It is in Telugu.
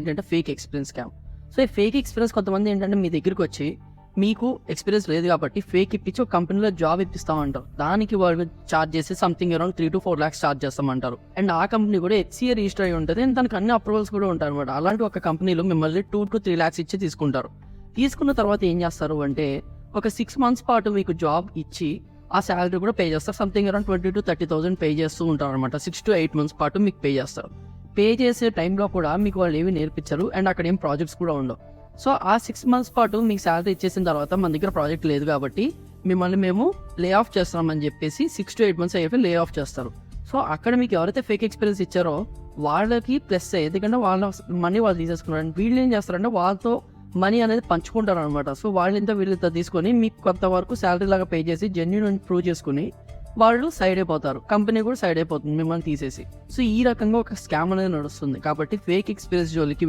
ఏంటంటే ఫేక్ ఎక్స్పీరియన్స్ స్కామ్. సో ఈ ఫేక్ ఎక్స్పీరియన్స్ కొంతమంది ఏంటంటే మీ దగ్గరికి వచ్చి మీకు ఎక్స్పీరియన్స్ లేదు కాబట్టి ఫేక్ ఇప్పించి ఒక కంపెనీలో జాబ్ ఇప్పిస్తామంటారు. దానికి వాళ్ళు చార్జ్ చేసి something around 3 to 4 lakhs charge చేస్తామంటారు. అండ్ ఆ కంపెనీ కూడా HCA రిజిస్టర్ అయి ఉంటుంది అండ్ దానికి అన్ని అప్రూవల్స్ కూడా ఉంటాయి అనమాట. అలాంటి ఒక కంపెనీలో మిమ్మల్ని 2 to 3 lakhs ఇచ్చి తీసుకుంటారు. తీసుకున్న తర్వాత ఏం చేస్తారు అంటే ఒక 6 months పాటు మీకు జాబ్ ఇచ్చి ఆ శాలరీ కూడా పే చేస్తారు. సంథింగ్ అరౌండ్ 20 to 30,000 పే చేస్తూ ఉంటారు అనమాట. 6 to 8 months పాటు మీకు పే చేస్తారు. పే చేసే టైంలో కూడా మీకు వాళ్ళు ఏమి నేర్పించరు అండ్ అక్కడ ఏం ప్రాజెక్ట్స్ కూడా ఉండవు. సో ఆ 6 months పాటు మీకు శాలరీ ఇచ్చేసిన తర్వాత మన దగ్గర ప్రాజెక్ట్ లేదు కాబట్టి మిమ్మల్ని మేము లే ఆఫ్ చేస్తామని చెప్పేసి 6 to 8 months అయిపోయి లే ఆఫ్ చేస్తారు. సో అక్కడ మీకు ఎవరైతే ఫేక్ ఎక్స్పీరియన్స్ ఇచ్చారో వాళ్ళకి ప్లస్, ఎందుకంటే వాళ్ళ మనీ వాళ్ళు తీసేసుకున్నారు. వీళ్ళు ఏం చేస్తారంటే వాళ్ళతో మనీ అనేది పంచుకుంటారు అనమాట. సో వాళ్ళంతా వీళ్ళంతా తీసుకొని మీకు కొంతవరకు శాలరీ లాగా పే చేసి జెన్యూన్ ప్రూవ్ చేసుకుని వాళ్ళు సైడ్ అయిపోతారు. కంపెనీ కూడా సైడ్ అయిపోతుంది మిమ్మల్ని తీసేసి. సో ఈ రకంగా ఒక స్కామ్ అనేది నడుస్తుంది. కాబట్టి ఫేక్ ఎక్స్పీరియన్స్ జోలికి